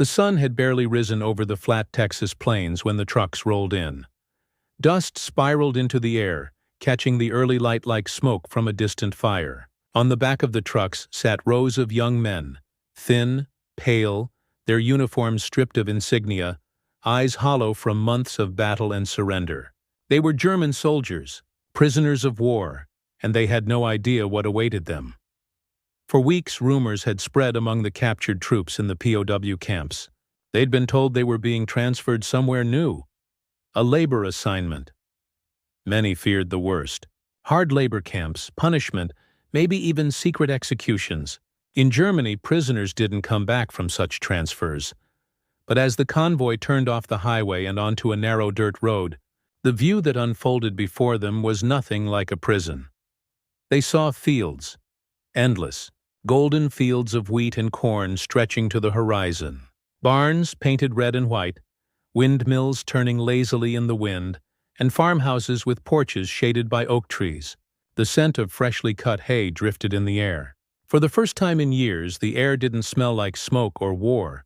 The sun had barely risen over the flat Texas plains when the trucks rolled in. Dust spiraled into the air, catching the early light like smoke from a distant fire. On the back of the trucks sat rows of young men, thin, pale, their uniforms stripped of insignia, eyes hollow from months of battle and surrender. They were German soldiers, prisoners of war, and they had no idea what awaited them. For weeks, rumors had spread among the captured troops in the POW camps. They'd been told they were being transferred somewhere new, a labor assignment. Many feared the worst. Hard labor camps, punishment, maybe even secret executions. In Germany, prisoners didn't come back from such transfers. But as the convoy turned off the highway and onto a narrow dirt road, the view that unfolded before them was nothing like a prison. They saw fields, endless, golden fields of wheat and corn stretching to the horizon. Barns painted red and white, windmills turning lazily in the wind, and farmhouses with porches shaded by oak trees. The scent of freshly cut hay drifted in the air. For the first time in years, the air didn't smell like smoke or war.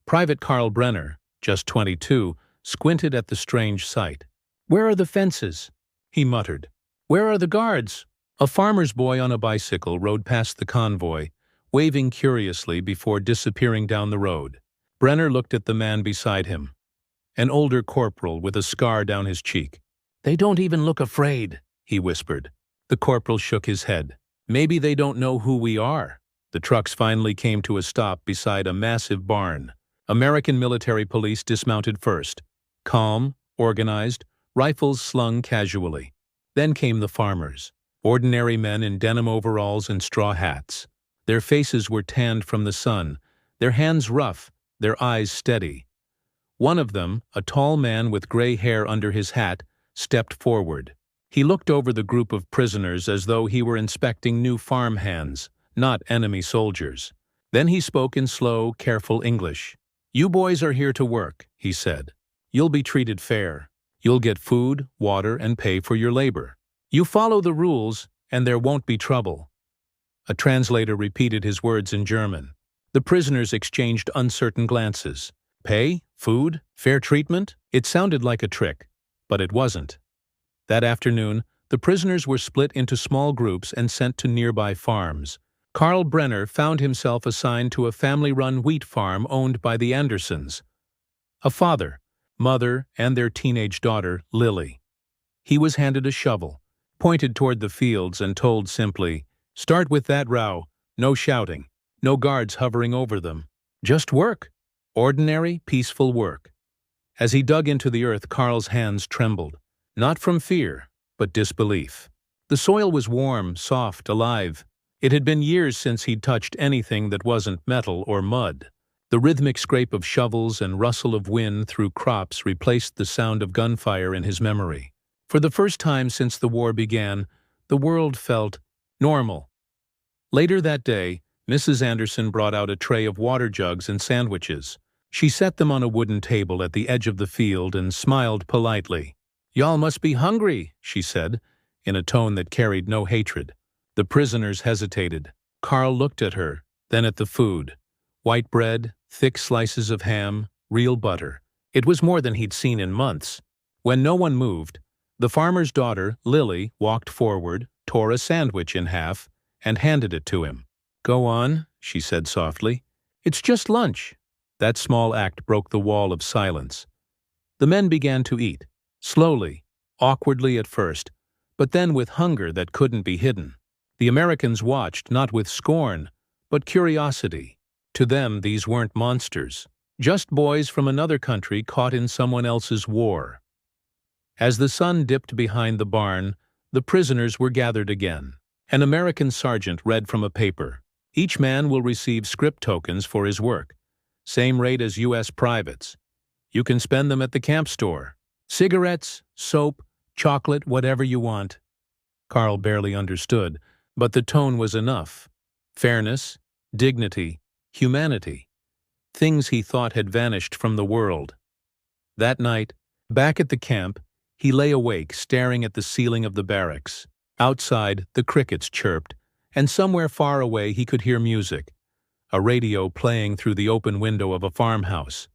Private Karl Brenner, just 22, squinted at the strange sight. "Where are the fences?" he muttered. "Where are the guards?" A farmer's boy on a bicycle rode past the convoy, waving curiously before disappearing down the road. Brenner looked at the man beside him, an older corporal with a scar down his cheek. "They don't even look afraid," he whispered. The corporal shook his head. "Maybe they don't know who we are." The trucks finally came to a stop beside a massive barn. American military police dismounted first. Calm, organized, rifles slung casually. Then came the farmers. Ordinary men in denim overalls and straw hats. Their faces were tanned from the sun, their hands rough, their eyes steady. One of them, a tall man with gray hair under his hat, stepped forward. He looked over the group of prisoners as though he were inspecting new farm hands, not enemy soldiers. Then he spoke in slow, careful English. "You boys are here to work," he said. "You'll be treated fair. You'll get food, water, and pay for your labor. You follow the rules, and there won't be trouble." A translator repeated his words in German. The prisoners exchanged uncertain glances. Pay? Food? Fair treatment? It sounded like a trick, but it wasn't. That afternoon, the prisoners were split into small groups and sent to nearby farms. Karl Brenner found himself assigned to a family-run wheat farm owned by the Andersons. A father, mother, and their teenage daughter, Lily. He was handed a shovel, pointed toward the fields, and told simply, "Start with that row, no shouting, no guards hovering over them. Just work. Ordinary, peaceful work." As he dug into the earth, Karl's hands trembled, not from fear, but disbelief. The soil was warm, soft, alive. It had been years since he'd touched anything that wasn't metal or mud. The rhythmic scrape of shovels and rustle of wind through crops replaced the sound of gunfire in his memory. For the first time since the war began, the world felt normal. Later that day, Mrs. Anderson brought out a tray of water jugs and sandwiches. She set them on a wooden table at the edge of the field and smiled politely. "Y'all must be hungry," she said, in a tone that carried no hatred. The prisoners hesitated. Karl looked at her, then at the food. White bread, thick slices of ham, real butter. It was more than he'd seen in months. When no one moved, the farmer's daughter, Lily, walked forward, tore a sandwich in half, and handed it to him. "Go on," she said softly. "It's just lunch." That small act broke the wall of silence. The men began to eat, slowly, awkwardly at first, but then with hunger that couldn't be hidden. The Americans watched, not with scorn, but curiosity. To them, these weren't monsters, just boys from another country caught in someone else's war. As the sun dipped behind the barn, the prisoners were gathered again. An American sergeant read from a paper. "Each man will receive script tokens for his work. Same rate as U.S. privates. You can spend them at the camp store. Cigarettes, soap, chocolate, whatever you want." Karl barely understood, but the tone was enough. Fairness, dignity, humanity. Things he thought had vanished from the world. That night, back at the camp, he lay awake staring at the ceiling of the barracks. Outside, the crickets chirped, and somewhere far away he could hear music. a radio playing through the open window of a farmhouse.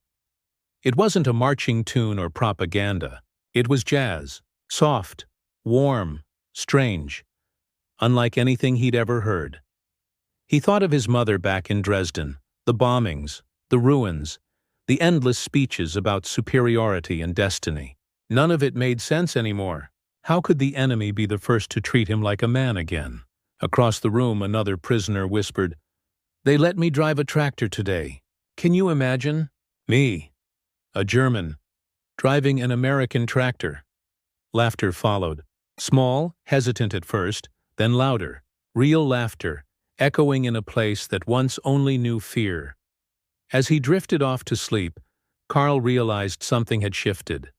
It wasn't a marching tune or propaganda. It was jazz, soft, warm, strange, unlike anything he'd ever heard. He thought of his mother back in Dresden, the bombings, the ruins, the endless speeches about superiority and destiny. None of it made sense anymore. How could the enemy be the first to treat him like a man again? Across the room, another prisoner whispered, "They let me drive a tractor today. Can you imagine? Me, a German, driving an American tractor." Laughter followed. Small, hesitant at first, then louder. Real laughter, echoing in a place that once only knew fear. As he drifted off to sleep, Carl realized something had shifted.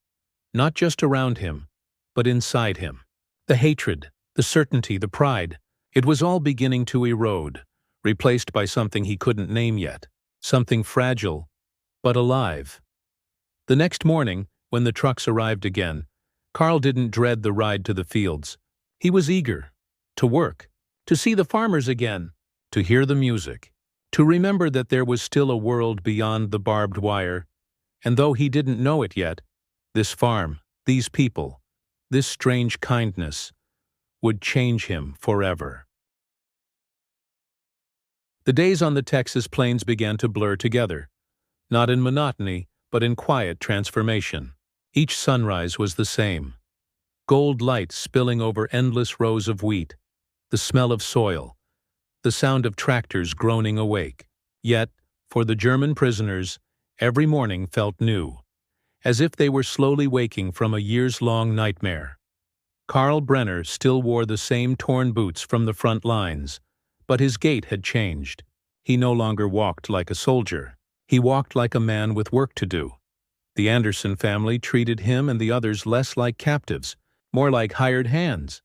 Not just around him, but inside him. The hatred, the certainty, the pride, it was all beginning to erode, replaced by something he couldn't name yet. Something fragile, but alive. The next morning, when the trucks arrived again, Carl didn't dread the ride to the fields. He was eager to work, to see the farmers again, to hear the music, to remember that there was still a world beyond the barbed wire. And though he didn't know it yet, this farm, these people, this strange kindness would change him forever. The days on the Texas plains began to blur together, not in monotony, but in quiet transformation. Each sunrise was the same. Gold light spilling over endless rows of wheat, the smell of soil, the sound of tractors groaning awake. Yet, for the German prisoners, every morning felt new, as if they were slowly waking from a years-long nightmare. Karl Brenner still wore the same torn boots from the front lines, but his gait had changed. He no longer walked like a soldier. He walked like a man with work to do. The Anderson family treated him and the others less like captives, more like hired hands.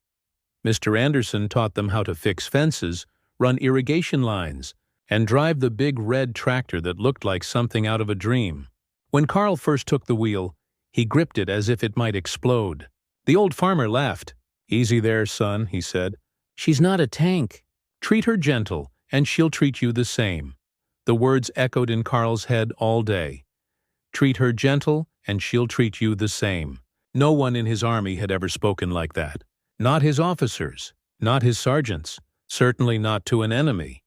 Mr. Anderson taught them how to fix fences, run irrigation lines, and drive the big red tractor that looked like something out of a dream. When Carl first took the wheel, he gripped it as if it might explode. The old farmer laughed. "Easy there, son," he said. "She's not a tank. Treat her gentle, and she'll treat you the same." The words echoed in Carl's head all day. Treat her gentle, and she'll treat you the same. No one in his army had ever spoken like that. Not his officers, not his sergeants, certainly not to an enemy.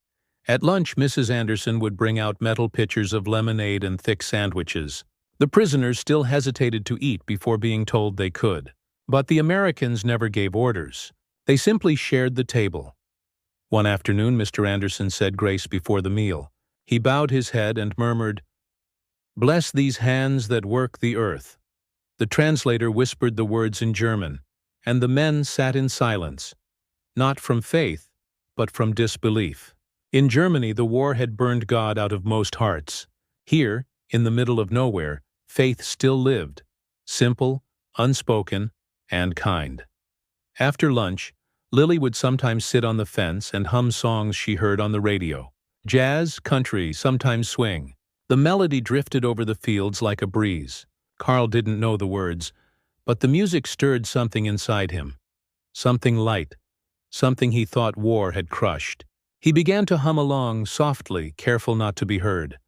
At lunch, Mrs. Anderson would bring out metal pitchers of lemonade and thick sandwiches. The prisoners still hesitated to eat before being told they could. But the Americans never gave orders. They simply shared the table. One afternoon, Mr. Anderson said grace before the meal. He bowed his head and murmured, "Bless these hands that work the earth." The translator whispered the words in German, and the men sat in silence, not from faith, but from disbelief. In Germany, the war had burned God out of most hearts. Here, in the middle of nowhere, faith still lived, simple, unspoken, and kind. After lunch, Lily would sometimes sit on the fence and hum songs she heard on the radio. Jazz, country, sometimes swing. The melody drifted over the fields like a breeze. Carl didn't know the words, but the music stirred something inside him. Something light, something he thought war had crushed. He began to hum along softly, careful not to be heard.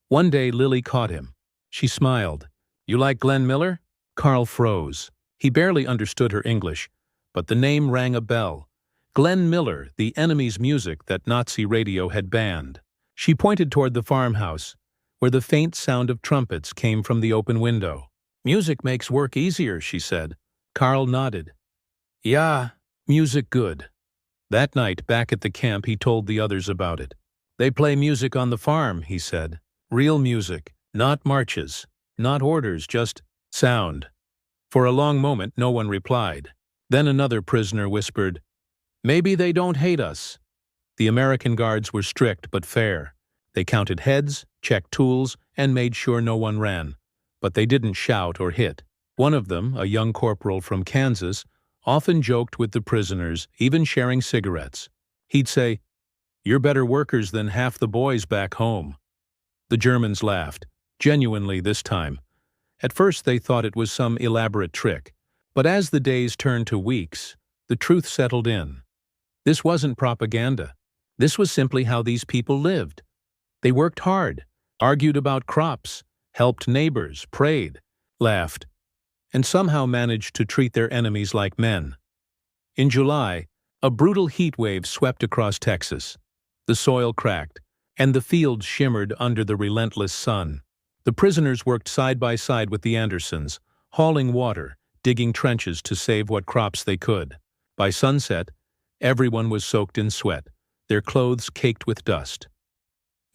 One day Lily caught him. She smiled. "You like Glenn Miller?" Carl froze. He barely understood her English, but the name rang a bell. Glenn Miller, the enemy's music that Nazi radio had banned. She pointed toward the farmhouse, where the faint sound of trumpets came from the open window. "Music makes work easier," she said. Carl nodded. "Yeah, music good." That night, back at the camp, he told the others about it. "They play music on the farm," he said. "Real music, not marches, not orders, just sound." For a long moment, no one replied. Then another prisoner whispered, "Maybe they don't hate us." The American guards were strict but fair. They counted heads, checked tools, and made sure no one ran. But they didn't shout or hit. One of them, a young corporal from Kansas, often joked with the prisoners, even sharing cigarettes. He'd say, "You're better workers than half the boys back home." The Germans laughed, genuinely this time. At first they thought it was some elaborate trick, but as the days turned to weeks, the truth settled in. This wasn't propaganda. This was simply how these people lived. They worked hard, argued about crops, helped neighbors, prayed, laughed, and somehow managed to treat their enemies like men. In July, a brutal heat wave swept across Texas. The soil cracked, and the fields shimmered under the relentless sun. The prisoners worked side by side with the Andersons, hauling water, digging trenches to save what crops they could. By sunset, everyone was soaked in sweat, their clothes caked with dust.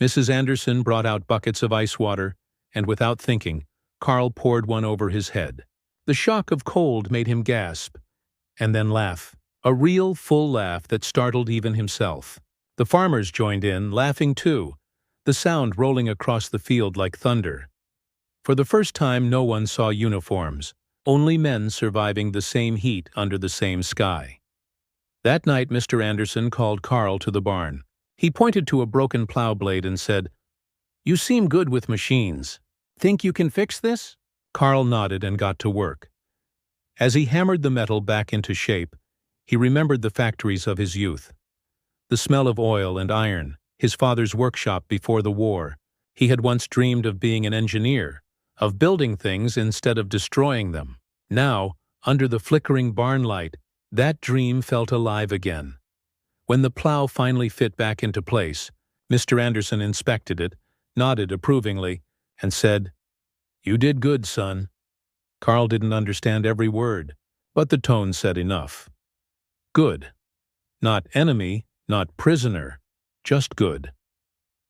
Mrs. Anderson brought out buckets of ice water, and without thinking, Carl poured one over his head. The shock of cold made him gasp, and then laugh. A real, full laugh that startled even himself. The farmers joined in, laughing too, the sound rolling across the field like thunder. For the first time, no one saw uniforms, only men surviving the same heat under the same sky. That night, Mr. Anderson called Carl to the barn. He pointed to a broken plow blade and said, "You seem good with machines. Think you can fix this?" Carl nodded and got to work. As he hammered the metal back into shape, he remembered the factories of his youth. The smell of oil and iron, his father's workshop before the war. He had once dreamed of being an engineer, of building things instead of destroying them. Now, under the flickering barn light, that dream felt alive again. When the plow finally fit back into place, Mr. Anderson inspected it, nodded approvingly, and said, "You did good, son." Carl didn't understand every word, but the tone said enough. Good. Not enemy, not prisoner, just good.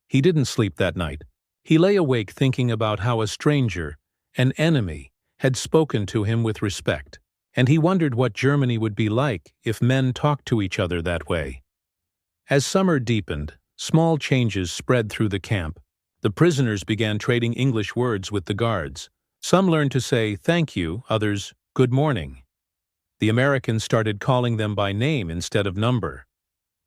He didn't sleep that night. He lay awake thinking about how a stranger, an enemy, had spoken to him with respect, and he wondered what Germany would be like if men talked to each other that way. As summer deepened, small changes spread through the camp. The prisoners began trading English words with the guards. Some learned to say thank you, others good morning. The Americans started calling them by name instead of number.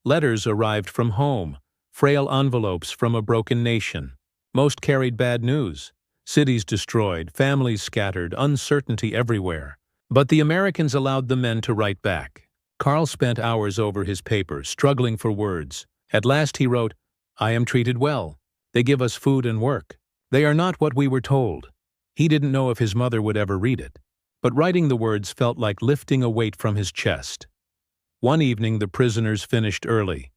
Letters arrived from home, frail envelopes from a broken nation. Most carried bad news. Cities destroyed, families scattered, uncertainty everywhere. But the Americans allowed the men to write back. Carl spent hours over his paper, struggling for words. At last he wrote, "I am treated well. They give us food and work. They are not what we were told." He didn't know if his mother would ever read it, but writing the words felt like lifting a weight from his chest. One evening the prisoners finished early.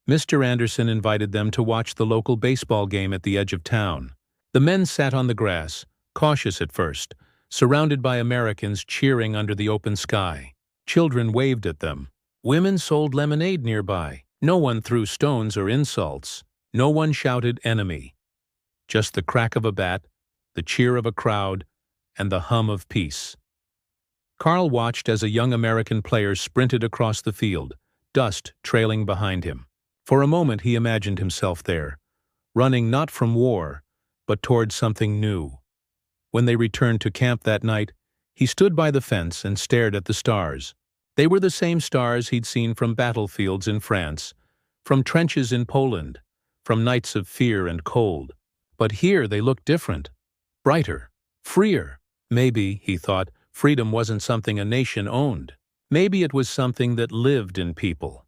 Mr. Anderson invited them to watch the local baseball game at the edge of town. The men sat on the grass, cautious at first, surrounded by Americans cheering under the open sky. Children waved at them. Women sold lemonade nearby. No one threw stones or insults. No one shouted enemy. Just the crack of a bat, the cheer of a crowd, and the hum of peace. Carl watched as a young American player sprinted across the field, dust trailing behind him. For a moment he imagined himself there, running not from war, but toward something new. When they returned to camp that night, he stood by the fence and stared at the stars. They were the same stars he'd seen from battlefields in France, from trenches in Poland, from nights of fear and cold. But here they looked different, brighter, freer. Maybe, he thought, freedom wasn't something a nation owned. Maybe it was something that lived in people.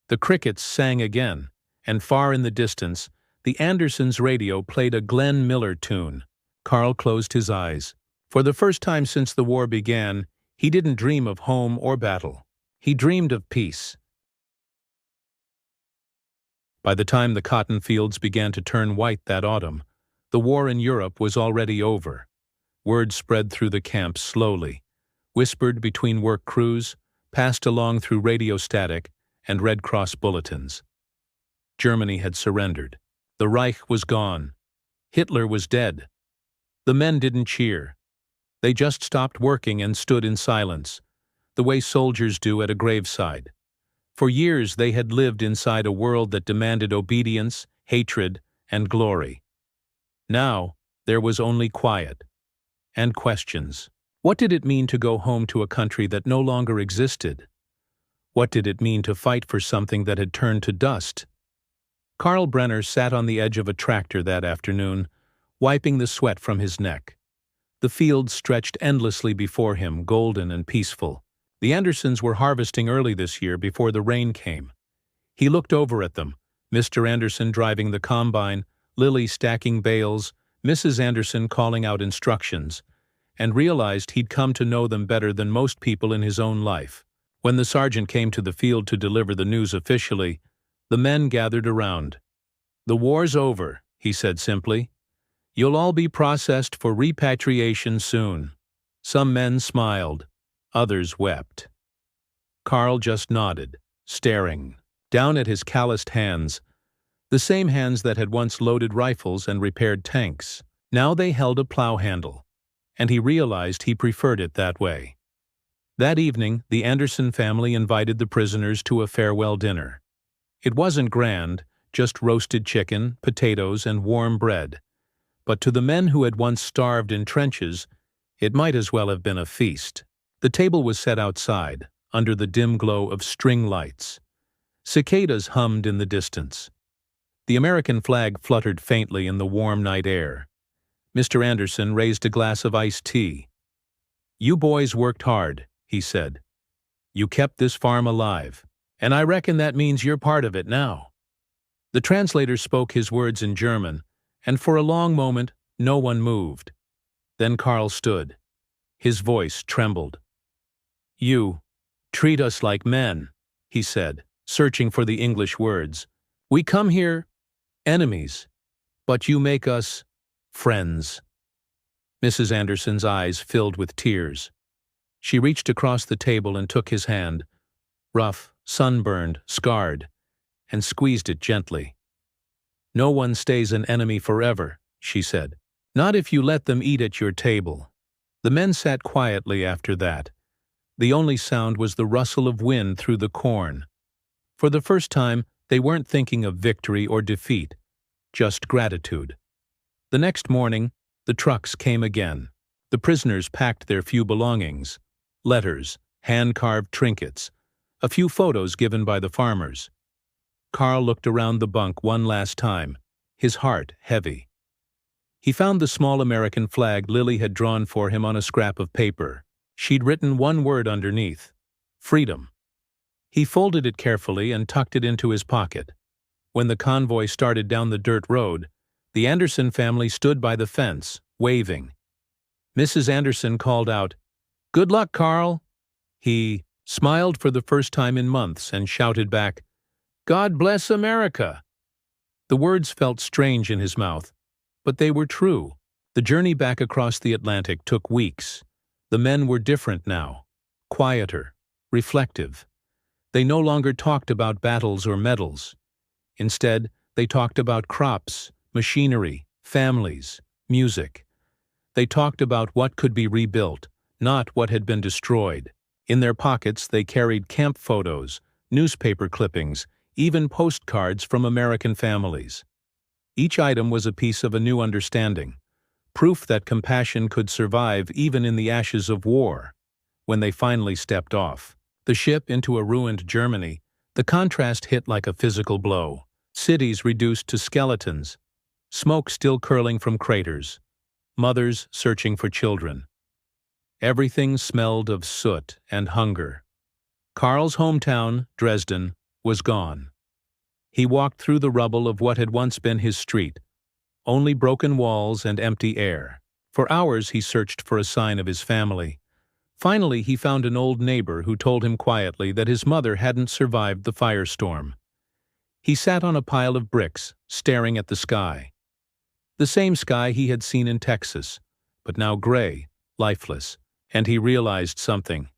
The crickets sang again, and far in the distance, the Andersons' radio played a Glenn Miller tune. Carl closed his eyes. For the first time since the war began, he didn't dream of home or battle. He dreamed of peace. By the time the cotton fields began to turn white that autumn, the war in Europe was already over. Word spread through the camp slowly, whispered between work crews, passed along through radio static and Red Cross bulletins. Germany had surrendered. The Reich was gone. Hitler was dead. The men didn't cheer. They just stopped working and stood in silence, the way soldiers do at a graveside. For years they had lived inside a world that demanded obedience, hatred, and glory. Now there was only quiet and questions. What did it mean to go home to a country that no longer existed? What did it mean to fight for something that had turned to dust? Carl Brenner sat on the edge of a tractor that afternoon, wiping the sweat from his neck. The fields stretched endlessly before him, golden and peaceful. The Andersons were harvesting early this year before the rain came. He looked over at them, Mr. Anderson driving the combine, Lily stacking bales, Mrs. Anderson calling out instructions, and realized he'd come to know them better than most people in his own life. When the sergeant came to the field to deliver the news officially, the men gathered around. "The war's over," he said simply. "You'll all be processed for repatriation soon." Some men smiled, others wept. Carl just nodded, staring down at his calloused hands, the same hands that had once loaded rifles and repaired tanks. Now they held a plow handle, and he realized he preferred it that way. That evening, the Anderson family invited the prisoners to a farewell dinner. It wasn't grand, just roasted chicken, potatoes, and warm bread. But to the men who had once starved in trenches, it might as well have been a feast. The table was set outside, under the dim glow of string lights. Cicadas hummed in the distance. The American flag fluttered faintly in the warm night air. Mr. Anderson raised a glass of iced tea. "You boys worked hard," he said. "You kept this farm alive, and I reckon that means you're part of it now." The translator spoke his words in German, and for a long moment no one moved. Then Carl stood. His voice trembled. "You treat us like men," he said, searching for the English words. "We come here enemies, but you make us friends." Mrs. Anderson's eyes filled with tears. She reached across the table and took his hand, rough, sunburned, scarred, and squeezed it gently. "No one stays an enemy forever," she said. "Not if you let them eat at your table." The men sat quietly after that. The only sound was the rustle of wind through the corn. For the first time, they weren't thinking of victory or defeat, just gratitude. The next morning, the trucks came again. The prisoners packed their few belongings: letters, hand-carved trinkets, a few photos given by the farmers. Carl looked around the bunk one last time, his heart heavy. He found the small American flag Lily had drawn for him on a scrap of paper. She'd written one word underneath: freedom. He folded it carefully and tucked it into his pocket. When the convoy started down the dirt road, the Anderson family stood by the fence, waving. Mrs. Anderson called out, "Good luck, Carl." He smiled for the first time in months and shouted back, "God bless America." The words felt strange in his mouth, but they were true. The journey back across the Atlantic took weeks. The men were different now, quieter, reflective. They no longer talked about battles or medals. Instead, they talked about crops, machinery, families, music. They talked about what could be rebuilt, not what had been destroyed. In their pockets, they carried camp photos, newspaper clippings, even postcards from American families. Each item was a piece of a new understanding, proof that compassion could survive even in the ashes of war. When they finally stepped off the ship into a ruined Germany, the contrast hit like a physical blow. Cities reduced to skeletons, smoke still curling from craters, mothers searching for children. Everything smelled of soot and hunger. Carl's hometown, Dresden, was gone. He walked through the rubble of what had once been his street, only broken walls and empty air. For hours he searched for a sign of his family. Finally, he found an old neighbor who told him quietly that his mother hadn't survived the firestorm. He sat on a pile of bricks, staring at the sky. The same sky he had seen in Texas, but now gray, lifeless, and he realized something.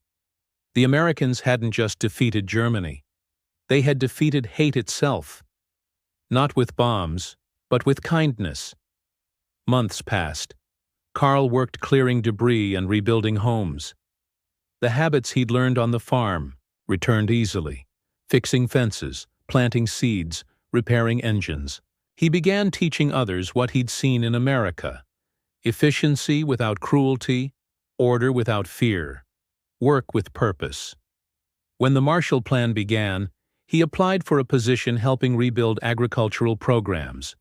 The Americans hadn't just defeated Germany. They had defeated hate itself. Not with bombs, but with kindness. Months passed. Carl worked clearing debris and rebuilding homes. The habits he'd learned on the farm returned easily, fixing fences, planting seeds, repairing engines. He began teaching others what he'd seen in America: efficiency without cruelty, order without fear, work with purpose. When the Marshall Plan began, he applied for a position helping rebuild agricultural programs.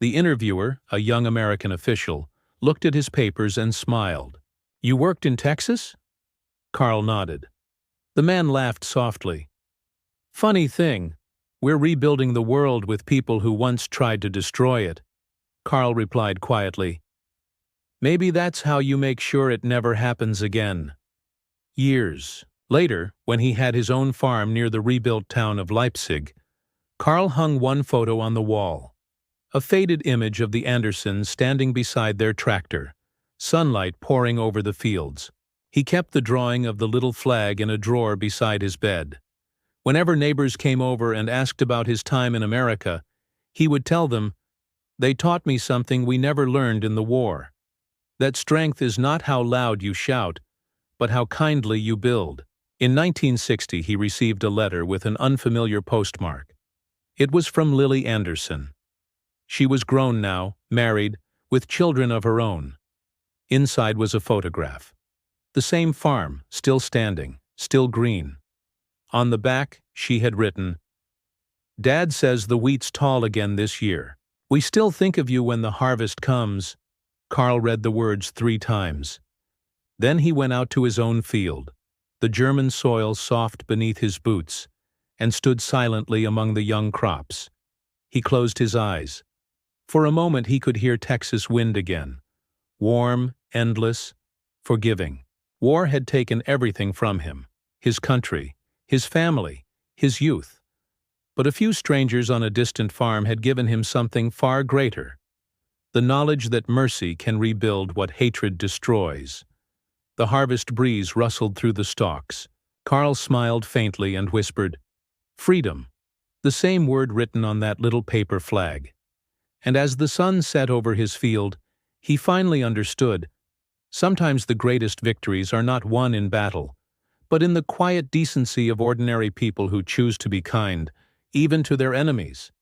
The interviewer, a young American official, looked at his papers and smiled. "You worked in Texas?" Carl nodded. The man laughed softly. "Funny thing, we're rebuilding the world with people who once tried to destroy it." Carl replied quietly. Maybe that's how you make sure it never happens again. Years later, when he had his own farm near the rebuilt town of Leipzig, Carl hung one photo on the wall. A faded image of the Andersons standing beside their tractor, sunlight pouring over the fields. He kept the drawing of the little flag in a drawer beside his bed. Whenever neighbors came over and asked about his time in America, he would tell them, "They taught me something we never learned in the war. That strength is not how loud you shout, but how kindly you build." In 1960, he received a letter with an unfamiliar postmark. It was from Lily Anderson. She was grown now, married, with children of her own. Inside was a photograph. The same farm, still standing, still green. On the back, she had written, "Dad says the wheat's tall again this year. We still think of you when the harvest comes." Carl read the words 3 times. Then he went out to his own field, the German soil soft beneath his boots, and stood silently among the young crops. He closed his eyes. For a moment he could hear Texas wind again. Warm, endless, forgiving. War had taken everything from him. His country, his family, his youth. But a few strangers on a distant farm had given him something far greater. The knowledge that mercy can rebuild what hatred destroys. The harvest breeze rustled through the stalks. Carl smiled faintly and whispered, "Freedom," the same word written on that little paper flag. And as the sun set over his field, he finally understood. Sometimes the greatest victories are not won in battle, but in the quiet decency of ordinary people who choose to be kind, even to their enemies.